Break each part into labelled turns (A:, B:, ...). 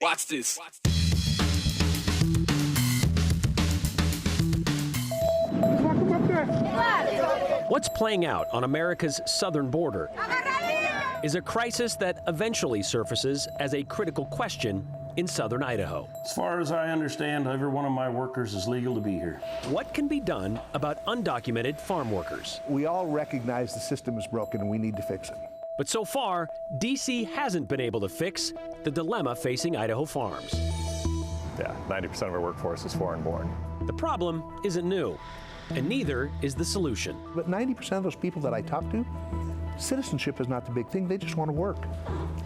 A: Watch this.
B: What's playing out on America's southern border is a crisis that eventually surfaces as a critical question in southern Idaho.
C: As far as I understand, every one of my workers is legal to be here.
B: What can be done about undocumented farm workers?
D: We all recognize the system is broken and we need to fix it.
B: But so far, D.C. hasn't been able to fix the dilemma facing Idaho farms.
E: Yeah, 90% of our workforce is foreign-born.
B: The problem isn't new, and neither is the solution.
D: But 90% of those people that I talk to, citizenship is not the big thing. They just want to work.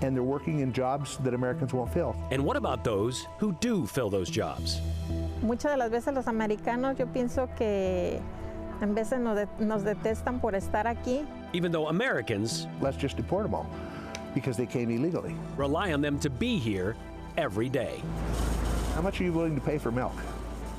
D: And they're working in jobs that Americans won't fill.
B: And what about those who do fill those jobs?
F: Muchas de las veces los americanos, yo pienso que en veces nos detestan por estar aquí.
B: Even though Americans,
D: let's just deport them all because they came illegally,
B: rely on them to be here every day.
D: How much are you willing to pay for milk?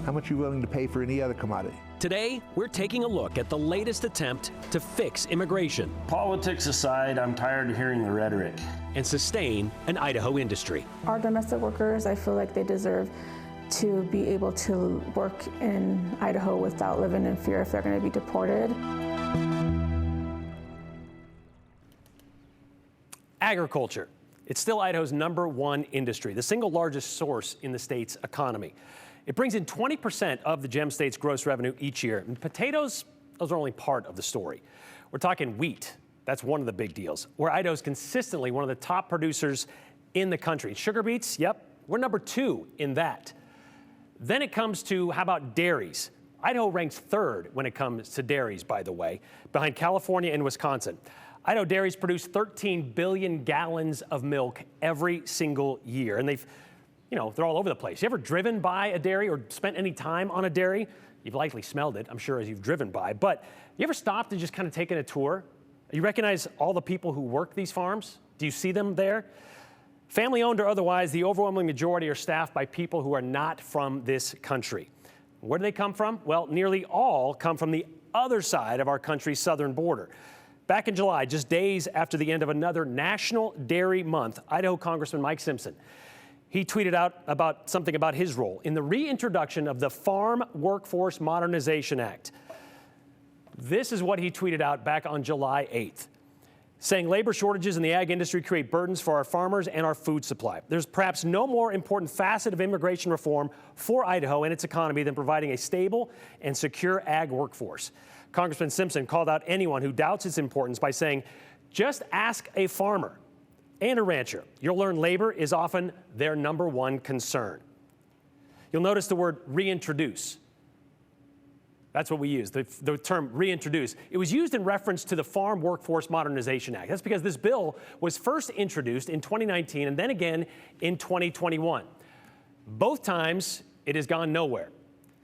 D: How much are you willing to pay for any other commodity?
B: Today, we're taking a look at the latest attempt to fix immigration.
C: Politics aside, I'm tired of hearing the rhetoric.
B: And sustain an Idaho industry.
G: Our domestic workers, I feel like they deserve to be able to work in Idaho without living in fear if they're going to be deported.
B: Agriculture. It's still Idaho's #1 industry, the single largest source in the state's economy. It brings in 20% of the Gem State's gross revenue each year. And potatoes, those are only part of the story. We're talking wheat. That's one of the big deals, where Idaho's consistently one of the top producers in the country. Sugar beets, yep, we're #2 in that. Then it comes to, how about dairies? Idaho ranks 3rd when it comes to dairies, by the way, behind California and Wisconsin. Idaho dairies produce 13 billion gallons of milk every single year, and they're all over the place. You ever driven by a dairy or spent any time on a dairy? You've likely smelled it, I'm sure, as you've driven by. But you ever stopped and just kind of taken a tour? You recognize all the people who work these farms? Do you see them there? Family-owned or otherwise, the overwhelming majority are staffed by people who are not from this country. Where do they come from? Well, nearly all come from the other side of our country's southern border. Back in July, just days after the end of another National Dairy Month, Idaho Congressman Mike Simpson, he tweeted out something about his role in the reintroduction of the Farm Workforce Modernization Act. This is what he tweeted out back on July 8th, saying labor shortages in the ag industry create burdens for our farmers and our food supply. There's perhaps no more important facet of immigration reform for Idaho and its economy than providing a stable and secure ag workforce. Congressman Simpson called out anyone who doubts its importance by saying, just ask a farmer and a rancher. You'll learn labor is often their #1 concern. You'll notice the word reintroduce. That's what we use, the term reintroduce. It was used in reference to the Farm Workforce Modernization Act. That's because this bill was first introduced in 2019 and then again in 2021. Both times, it has gone nowhere.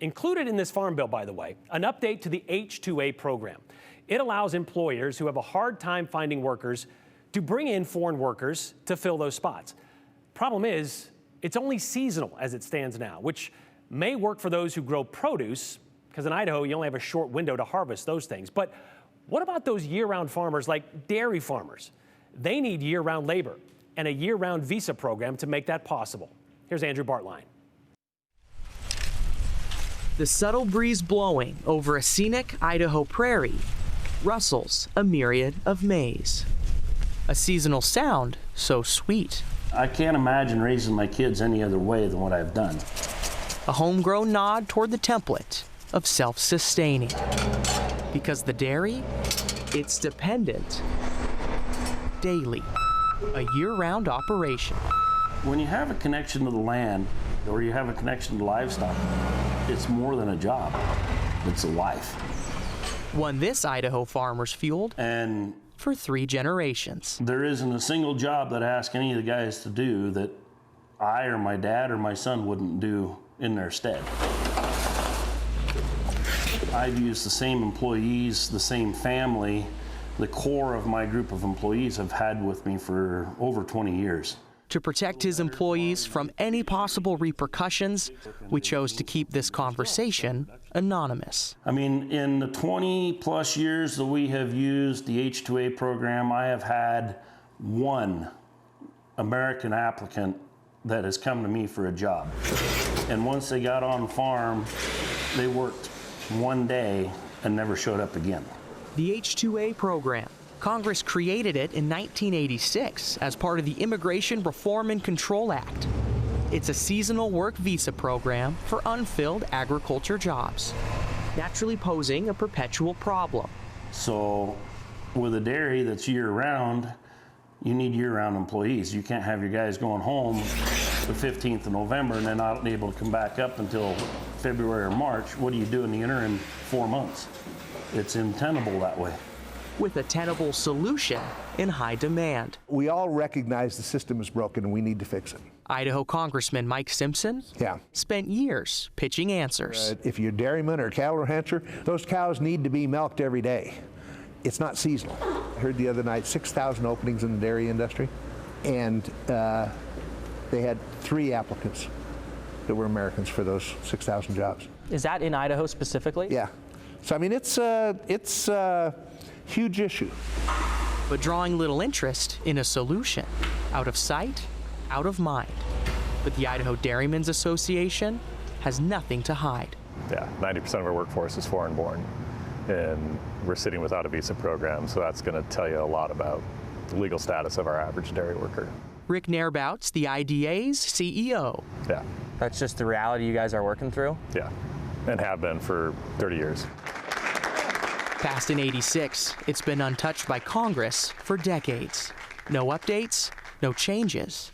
B: Included in this farm bill, by the way, an update to the H-2A program. It allows employers who have a hard time finding workers to bring in foreign workers to fill those spots. Problem is, it's only seasonal as it stands now, which may work for those who grow produce, because in Idaho, you only have a short window to harvest those things. But what about those year-round farmers like dairy farmers? They need year-round labor and a year-round visa program to make that possible. Here's Andrew Bartline.
H: The subtle breeze blowing over a scenic Idaho prairie rustles a myriad of maize. A seasonal sound so sweet.
C: I can't imagine raising my kids any other way than what I've done.
H: A homegrown nod toward the template of self-sustaining. Because the dairy, it's dependent daily, a year-round operation.
C: When you have a connection to the land or you have a connection to livestock, it's more than a job, it's a life.
H: One this Idaho farmer's fueled
C: and
H: for 3 generations.
C: There isn't a single job that I ask any of the guys to do that I or my dad or my son wouldn't do in their stead. I've used the same employees, the same family, the core of my group of employees I've had with me for over 20 years.
H: To protect his employees from any possible repercussions, we chose to keep this conversation anonymous.
C: I mean, in the 20+ years that we have used the H-2A program, I have had one American applicant that has come to me for a job. And once they got on farm, they worked one day and never showed up again.
H: The H-2A program. Congress created it in 1986 as part of the Immigration Reform and Control Act. It's a seasonal work visa program for unfilled agriculture jobs, naturally posing a perpetual problem.
C: So with a dairy that's year-round, you need year-round employees. You can't have your guys going home the 15th of November and then not able to come back up until February or March. What do you do in the interim 4 months? It's untenable that way.
H: With a tenable solution in high demand.
D: We all recognize the system is broken and we need to fix it.
H: Idaho Congressman Mike Simpson spent years pitching answers.
D: If you're a dairyman or a cattle rancher, those cows need to be milked every day. It's not seasonal. I heard the other night 6,000 openings in the dairy industry, and they had 3 applicants that were Americans for those 6,000 jobs.
I: Is that in Idaho specifically?
D: Yeah. So I mean, it's a huge issue.
H: But drawing little interest in a solution. Out of sight, out of mind. But the Idaho Dairymen's Association has nothing to hide.
E: Yeah, 90% of our workforce is foreign-born, and we're sitting without a visa program, so that's going to tell you a lot about the legal status of our average dairy worker.
H: Rick Nairbout's the IDA's CEO.
E: Yeah.
I: That's just the reality you guys are working through?
E: Yeah, and have been for 30 years.
H: Passed in '86, it's been untouched by Congress for decades. No updates, no changes,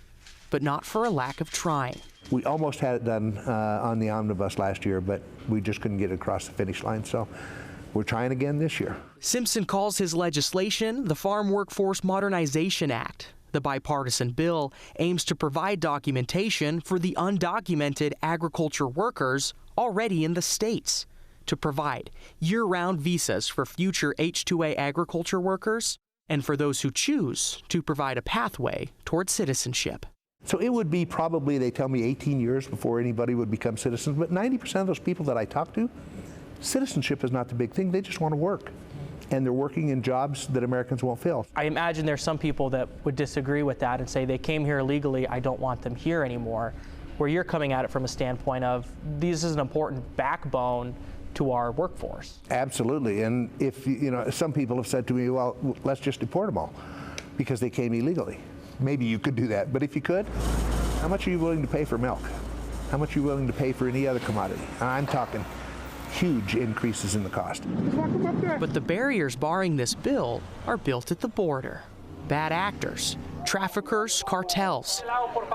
H: but not for a lack of trying.
D: We almost had it done on the omnibus last year, but we just couldn't get it across the finish line, so we're trying again this year.
H: Simpson calls his legislation the Farm Workforce Modernization Act. The bipartisan bill aims to provide documentation for the undocumented agriculture workers already in the states, to provide year-round visas for future H-2A agriculture workers, and for those who choose to provide a pathway toward citizenship.
D: So it would be probably, they tell me, 18 years before anybody would become citizens, but 90% of those people that I talk to, citizenship is not the big thing. They just want to work, and they're working in jobs that Americans won't fill.
I: I imagine there's some people that would disagree with that and say they came here illegally, I don't want them here anymore, where you're coming at it from a standpoint of this is an important backbone to our workforce.
D: Absolutely, and if, you know, some people have said to me, well, let's just deport them all because they came illegally. Maybe you could do that, but if you could, how much are you willing to pay for milk? How much are you willing to pay for any other commodity? I'm talking huge increases in the cost.
H: But the barriers barring this bill are built at the border. Bad actors, traffickers, cartels,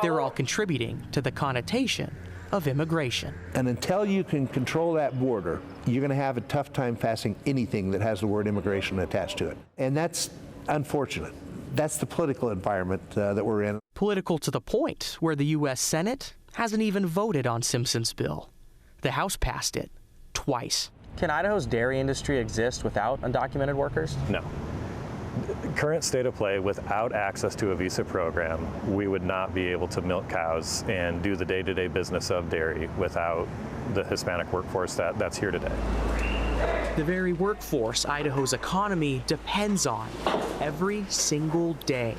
H: they're all contributing to the connotation of immigration.
D: And until you can control that border, you're going to have a tough time passing anything that has the word immigration attached to it. And that's unfortunate. That's the political environment that we're in.
H: Political to the point where the U.S. Senate hasn't even voted on Simpson's bill. The House passed it twice.
I: Can Idaho's dairy industry exist without undocumented workers?
E: No. Current state of play, without access to a visa program, we would not be able to milk cows and do the day-to-day business of dairy without the Hispanic workforce that's here today.
H: The very workforce Idaho's economy depends on every single day.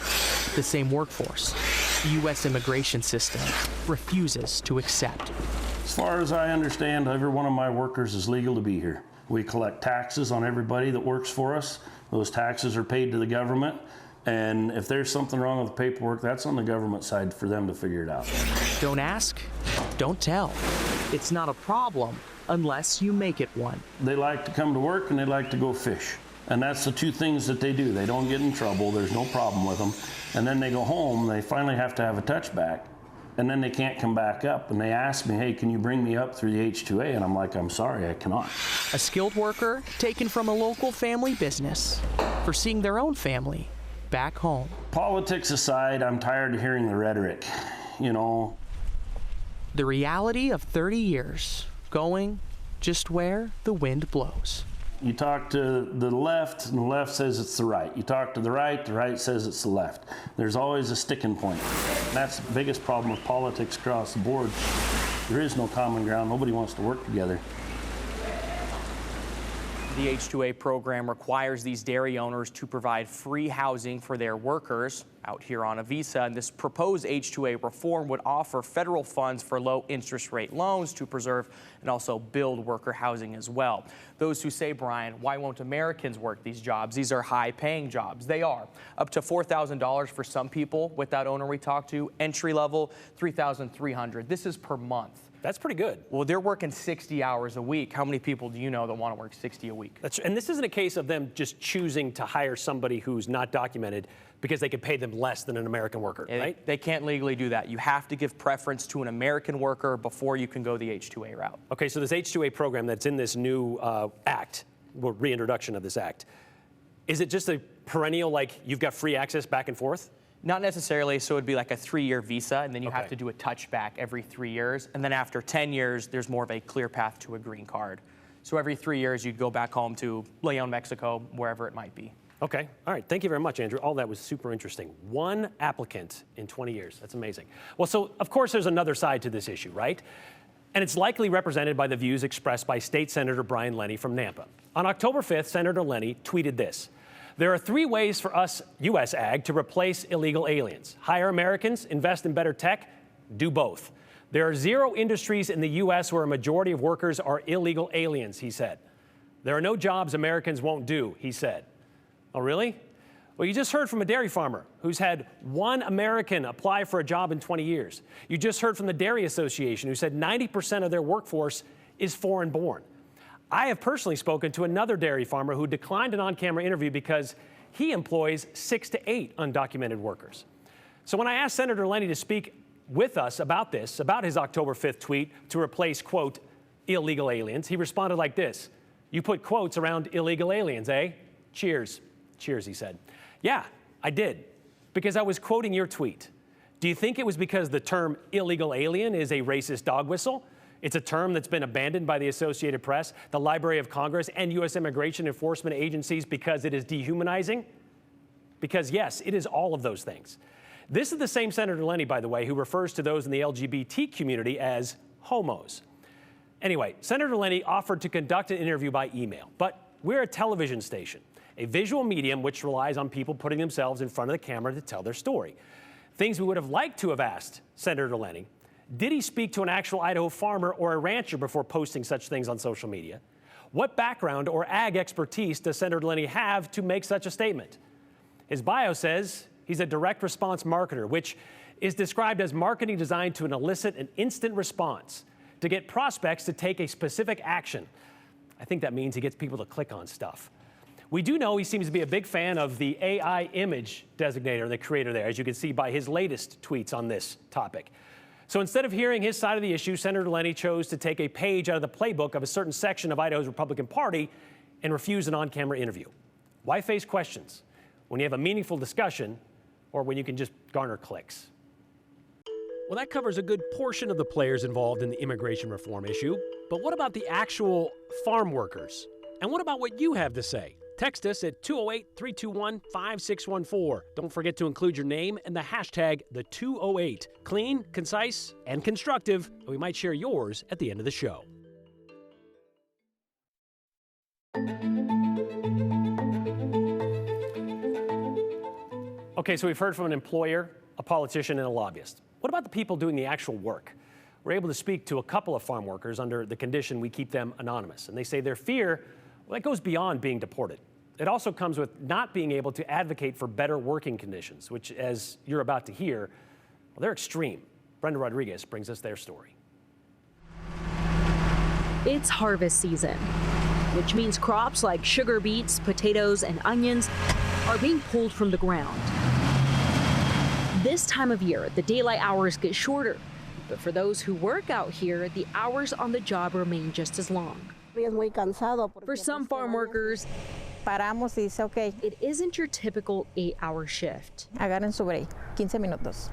H: The same workforce the U.S. immigration system refuses to accept.
C: As far as I understand, every one of my workers is legal to be here. We collect taxes on everybody that works for us. Those taxes are paid to the government, and if there's something wrong with the paperwork, that's on the government side for them to figure it out.
H: Don't ask, don't tell. It's not a problem unless you make it one.
C: They like to come to work and they like to go fish. And that's the two things that they do. They don't get in trouble, there's no problem with them. And then they go home, they finally have to have a touchback, and then they can't come back up. And they ask me, hey, can you bring me up through the H-2A? And I'm like, I'm sorry, I cannot.
H: A skilled worker taken from a local family business for seeing their own family back home.
C: Politics aside, I'm tired of hearing the rhetoric, you know.
H: The reality of 30 years, going just where the wind blows.
C: You talk to the left, and the left says it's the right. You talk to the right says it's the left. There's always a sticking point. And that's the biggest problem with politics across the board. There is no common ground. Nobody wants to work together.
I: The H-2A program requires these dairy owners to provide free housing for their workers out here on a visa. And this proposed H-2A reform would offer federal funds for low interest rate loans to preserve and also build worker housing as well. Those who say, Brian, why won't Americans work these jobs? These are high paying jobs. They are. Up to $4,000 for some people with that owner we talked to. Entry level, $3,300. This is per month.
B: That's pretty good.
I: Well, they're working 60 hours a week. How many people do you know that want to work 60 a week?
B: And this isn't a case of them just choosing to hire somebody who's not documented because they could pay them less than an American worker, right?
I: They can't legally do that. You have to give preference to an American worker before you can go the H-2A route.
B: Okay, so this H-2A program that's in this new act, or reintroduction of this act, is it just a perennial, like you've got free access back and forth?
I: Not necessarily. So it'd be like a 3-year visa, and then you have to do a touchback every 3 years. And then after 10 years, there's more of a clear path to a green card. So every 3 years, you'd go back home to Leon, Mexico, wherever it might be.
B: Okay. All right. Thank you very much, Andrew. All that was super interesting. One applicant in 20 years. That's amazing. Well, so of course, there's another side to this issue, right? And it's likely represented by the views expressed by State Senator Brian Lenny from Nampa. On October 5th, Senator Lenny tweeted this: "There are 3 ways for us, U.S. Ag, to replace illegal aliens. Hire Americans, invest in better tech, do both. There are 0 industries in the U.S. where a majority of workers are illegal aliens," he said. "There are no jobs Americans won't do," he said. Oh, really? Well, you just heard from a dairy farmer who's had 1 American apply for a job in 20 years. You just heard from the Dairy Association, who said 90% of their workforce is foreign-born. I have personally spoken to another dairy farmer who declined an on-camera interview because he employs 6 to 8 undocumented workers. So when I asked Senator Lenny to speak with us about this, about his October 5th tweet to replace, quote, illegal aliens, he responded like this: "You put quotes around illegal aliens, eh? Cheers." Cheers, he said. "Yeah, I did, because I was quoting your tweet. Do you think it was because the term illegal alien is a racist dog whistle? It's a term that's been abandoned by the Associated Press, the Library of Congress, and U.S. immigration enforcement agencies because it is dehumanizing? Because, yes, it is all of those things." This is the same Senator Lenny, by the way, who refers to those in the LGBT community as homos. Anyway, Senator Lenny offered to conduct an interview by email, but we're a television station, a visual medium which relies on people putting themselves in front of the camera to tell their story. Things we would have liked to have asked Senator Lenny: did he speak to an actual Idaho farmer or a rancher before posting such things on social media? What background or ag expertise does Senator Lenny have to make such a statement? His bio says he's a direct response marketer, which is described as marketing designed to elicit an instant response, to get prospects to take a specific action. I think that means he gets people to click on stuff. We do know he seems to be a big fan of the AI image designator, the creator there, as you can see by his latest tweets on this topic. So instead of hearing his side of the issue, Senator Lenny chose to take a page out of the playbook of a certain section of Idaho's Republican Party and refuse an on-camera interview. Why face questions when you have a meaningful discussion or when you can just garner clicks? Well, that covers a good portion of the players involved in the immigration reform issue. But what about the actual farm workers? And what about what you have to say? Text us at 208-321-5614. Don't forget to include your name and the hashtag #the208. Clean, concise, and constructive. And we might share yours at the end of the show. Okay, so we've heard from an employer, a politician, and a lobbyist. What about the people doing the actual work? We're able to speak to a couple of farm workers under the condition we keep them anonymous. And they say their fear, well, that goes beyond being deported. It also comes with not being able to advocate for better working conditions, which, as you're about to hear, well, they're extreme. Brenda Rodriguez brings us their story.
J: It's harvest season, which means crops like sugar beets, potatoes, and onions are being pulled from the ground. This time of year, the daylight hours get shorter, but for those who work out here, the hours on the job remain just as long. For some farm workers,
F: Paramos y dice, okay,
J: it isn't your typical 8-hour shift.
F: agarren su break, 15 minutos.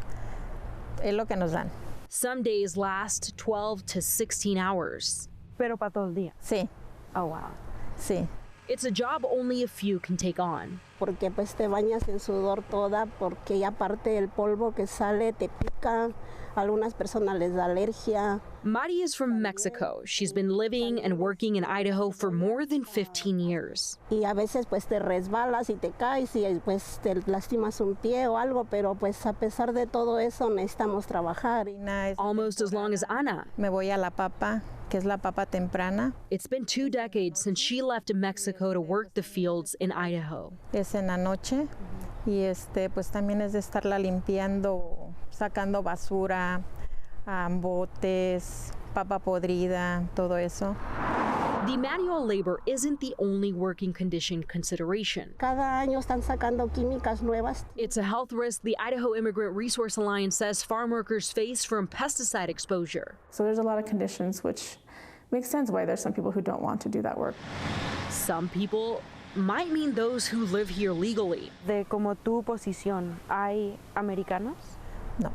F: Es lo que nos dan.
J: Some days last 12 to 16 hours.
K: Pero para todo el día.
F: Sí.
K: Oh, wow.
F: Sí.
J: It's a job only a few can take on.
K: porque pues te bañas en sudor toda, porque ya aparte el polvo que sale te pica, a algunas personas les da alergia.
J: Mari is from Mexico. She's been living and working in Idaho for more than 15 years.
K: Y a veces pues te resbalas y te caes y pues te lastimas un pie o algo, pero pues a pesar de todo eso necesitamos trabajar.
J: Almost as long as Ana.
F: Me voy a la papa, que es la papa temprana.
J: It's been 2 decades since she left Mexico to work the fields in Idaho.
F: Es en la noche y pues también es de estarla limpiando, sacando basura, botes, papa podrida, todo eso.
J: The manual labor isn't the only working condition consideration.
K: Cada año están sacando químicas nuevas.
J: It's a health risk the Idaho Immigrant Resource Alliance says farm workers face from pesticide exposure.
G: So there's a lot of conditions which makes sense why there's some people who don't want to do that work.
J: Some people might mean those who live here legally.
L: De como tu posición, ¿hay americanos?
F: No,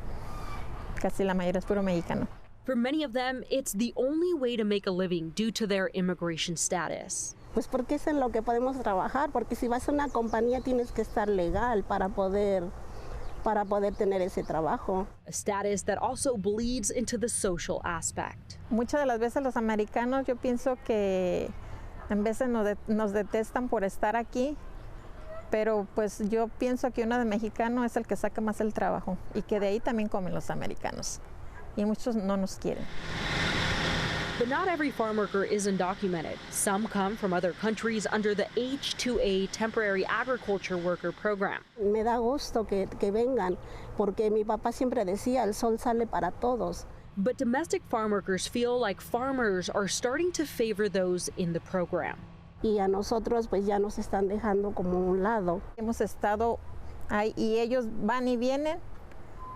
F: casi la mayoría es puro mexicano.
J: For many of them, it's the only way to make a living due to their immigration status.
K: Pues porque es en lo que podemos trabajar, porque si vas a una compañía tienes que estar legal para poder tener ese trabajo.
J: A status that also bleeds into the social aspect.
F: Muchas de las veces los americanos yo pienso que en veces nos detestan por estar aquí, pero pues yo pienso que uno de mexicano es el que saca más el trabajo y que de ahí también comen los americanos. Y muchos no nos quieren.
J: But not every farm worker is undocumented. Some come from other countries under the H-2A Temporary Agriculture Worker Program.
K: Me da gusto que vengan, porque mi papá siempre decía, el sol sale para todos.
J: But domestic farm workers feel like farmers are starting to favor those in the program.
K: Y a nosotros pues ya nos están dejando como a un lado.
F: Hemos estado ahí y ellos van y vienen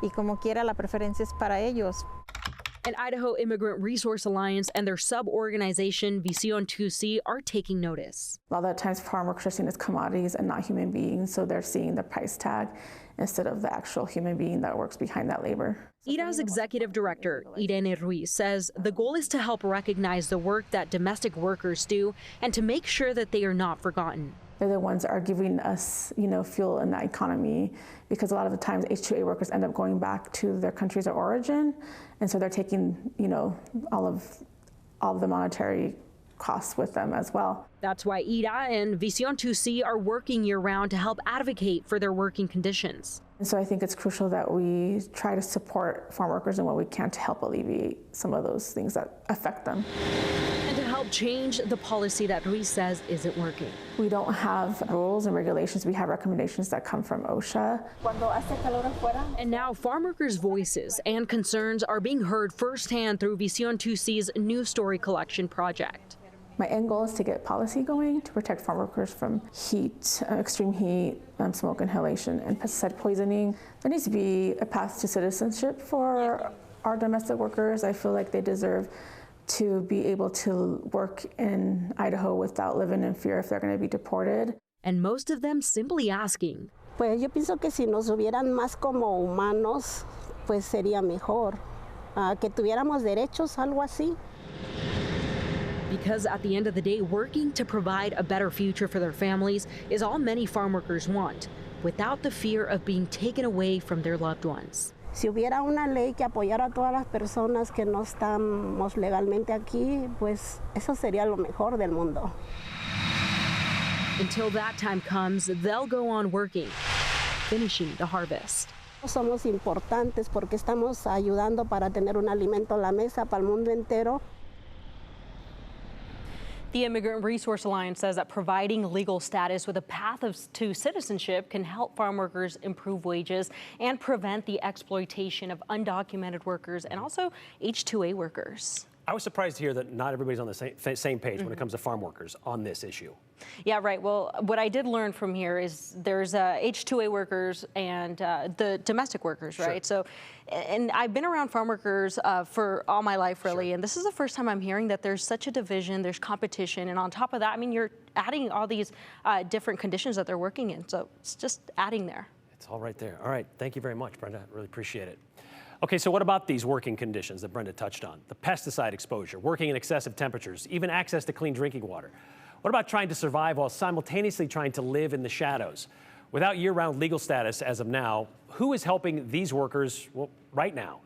F: y como quiera la preferencia es para ellos.
J: An Idaho Immigrant Resource Alliance and their sub-organization Visión 2C are taking notice.
G: A lot of times farm workers are seen as commodities and not human beings, so they're seeing the price tag instead of the actual human being that works behind that labor.
J: IDA's executive director, Irene Ruiz, says the goal is to help recognize the work that domestic workers do and to make sure that they are not forgotten.
G: They're the ones that are giving us, fuel in that economy, because a lot of the times H-2A workers end up going back to their countries of origin, and so they're taking, all of the monetary costs with them as well.
J: That's why IDA and Visión 2C are working year-round to help advocate for their working conditions.
G: And so I think it's crucial that we try to support farm workers in what we can to help alleviate some of those things that affect them.
J: And to help change the policy that Ruiz says isn't working.
G: We don't have rules and regulations. We have recommendations that come from OSHA.
J: And now farm workers' voices and concerns are being heard firsthand through Visión 2C's news story collection project.
G: My end goal is to get policy going to protect farm workers from heat, extreme heat, smoke inhalation, and pesticide poisoning. There needs to be a path to citizenship for our domestic workers. I feel like they deserve to be able to work in Idaho without living in fear if they're going to be deported.
J: And most of them simply asking.
K: Pues yo pienso que si nos hubieran más como humanos, pues sería mejor. Que tuviéramos derechos, algo así.
J: Because at the end of the day, working to provide a better future for their families is all many farm workers want, without the fear of being taken away from their loved ones.
K: Si hubiera una ley que apoyara a todas las personas que no estamos legalmente aquí, pues eso sería lo mejor del mundo.
J: Until that time comes, they'll go on working, finishing the harvest.
K: Somos importantes porque estamos ayudando para tener un alimento en la mesa para el mundo entero.
J: The Immigrant Resource Alliance says that providing legal status with a path to citizenship can help farm workers improve wages and prevent the exploitation of undocumented workers and also H-2A workers.
B: I was surprised to hear that not everybody's on the same page when it comes to farm workers on this issue.
J: Yeah, right. Well, what I did learn from here is there's H-2A workers and the domestic workers, right?
B: Sure.
J: So, and I've been around farm workers for all my life, really,
B: Sure.
J: and this is the first time I'm hearing that there's such a division, there's competition, and on top of that, I mean, you're adding all these different conditions that they're working in, so it's just adding there.
B: It's all right there. All right, thank you very much, Brenda. I really appreciate it. Okay, so what about these working conditions that Brenda touched on? The pesticide exposure, working in excessive temperatures, even access to clean drinking water. What about trying to survive while simultaneously trying to live in the shadows? Without year-round legal status as of now, who is helping these workers right now?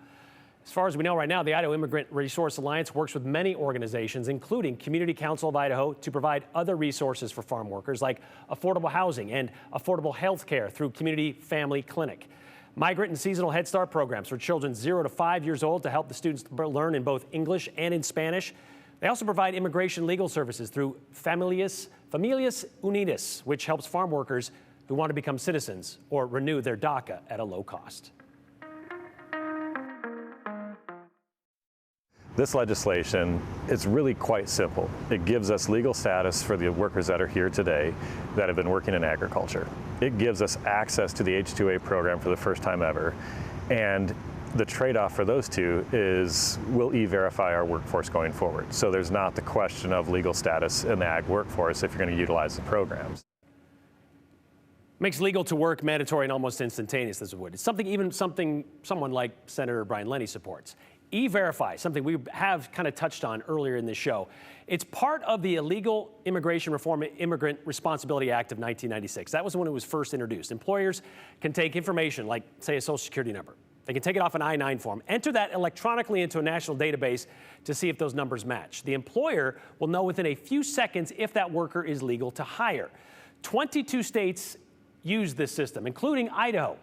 B: As far as we know right now, the Idaho Immigrant Resource Alliance works with many organizations, including Community Council of Idaho, to provide other resources for farm workers like affordable housing and affordable health care through Community Family Clinic. Migrant and seasonal Head Start programs for children 0 to 5 years old to help the students learn in both English and in Spanish. They also provide immigration legal services through Familias Unidas, which helps farm workers who want to become citizens or renew their DACA at a low cost.
E: This legislation is really quite simple. It gives us legal status for the workers that are here today that have been working in agriculture. It gives us access to the H-2A program for the first time ever. And the trade-off for those two is we'll e-verify our workforce going forward. So there's not the question of legal status in the ag workforce if you're going to utilize the programs.
B: Makes legal to work mandatory and almost instantaneous, this would. It's someone like Senator Brian Lenny supports. E-Verify, something we have kind of touched on earlier in this show. It's part of the Illegal Immigration Reform Immigrant Responsibility Act of 1996. That was when it was first introduced. Employers can take information like, say, a social security number. They can take it off an I-9 form, enter that electronically into a national database to see if those numbers match. The employer will know within a few seconds if that worker is legal to hire. 22 states use this system, including Idaho,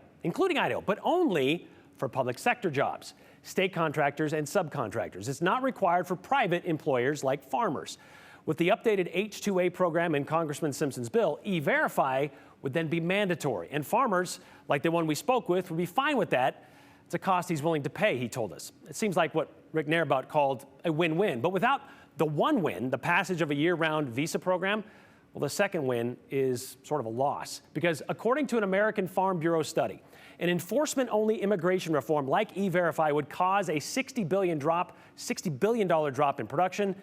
B: but only for public sector jobs, state contractors and subcontractors. It's not required for private employers like farmers. With the updated H-2A program in Congressman Simpson's bill, E-Verify would then be mandatory, and farmers, like the one we spoke with, would be fine with that. It's a cost he's willing to pay, he told us. It seems like what Rick Nairbaut called a win-win, but without the one win, the passage of a year-round visa program, well, the second win is sort of a loss, because according to an American Farm Bureau study, an enforcement-only immigration reform like E-Verify would cause a $60 billion drop in production, and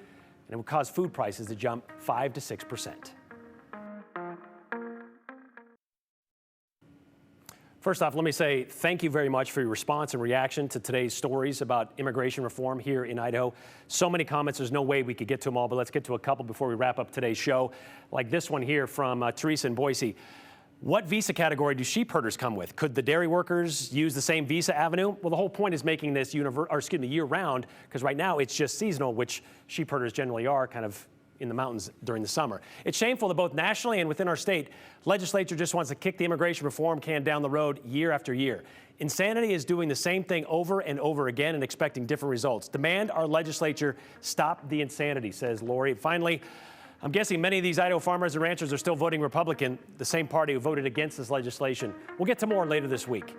B: it would cause food prices to jump 5 to 6%. First off, let me say thank you very much for your response and reaction to today's stories about immigration reform here in Idaho. So many comments, there's no way we could get to them all, but let's get to a couple before we wrap up today's show. Like this one here from Teresa in Boise. What visa category do sheep herders come with? Could the dairy workers use the same visa avenue? Well, the whole point is making this year-round, because right now it's just seasonal, which sheep herders generally are kind of in the mountains during the summer. It's shameful that both nationally and within our state, legislature just wants to kick the immigration reform can down the road year after year. Insanity is doing the same thing over and over again and expecting different results. Demand our legislature stop the insanity, says Lori. Finally, I'm guessing many of these Idaho farmers and ranchers are still voting Republican, the same party who voted against this legislation. We'll get to more later this week.